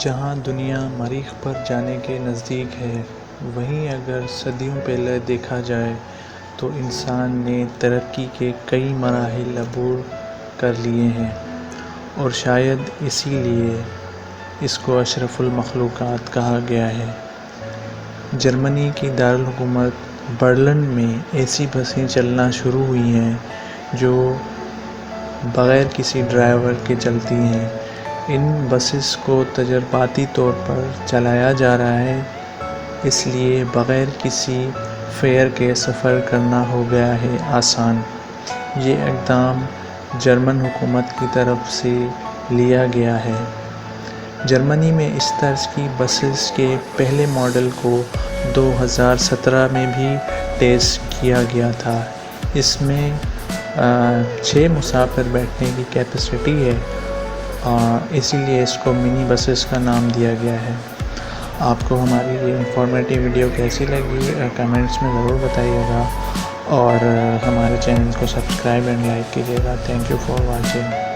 جہاں دنیا مریخ پر جانے کے نزدیک ہے، وہیں اگر صدیوں پہلے دیکھا جائے تو انسان نے ترقی کے کئی مراحل عبور کر لیے ہیں، اور شاید اسی لیے اس کو اشرف المخلوقات کہا گیا ہے۔ جرمنی کی دارالحکومت برلن میں ایسی بسیں چلنا شروع ہوئی ہیں جو بغیر کسی ڈرائیور کے چلتی ہیں۔ ان بسز کو تجرباتی طور پر چلایا جا رہا ہے، اس لیے بغیر کسی فیئر کے سفر کرنا ہو گیا ہے آسان۔ یہ اقدام جرمن حکومت کی طرف سے لیا گیا ہے۔ جرمنی میں اس طرز کی بسز کے پہلے ماڈل کو 2017 میں بھی ٹیسٹ کیا گیا تھا۔ اس میں 6 مسافر بیٹھنے کی کیپیسٹی ہے، اسی لیے اس کو منی بسز کا نام دیا گیا ہے۔ آپ کو ہماری یہ انفارمیٹیو ویڈیو کیسی لگی کمنٹس میں ضرور بتائیے گا، اور ہمارے چینل کو سبسکرائب اینڈ لائک کیجیے گا۔ Thank you for watching.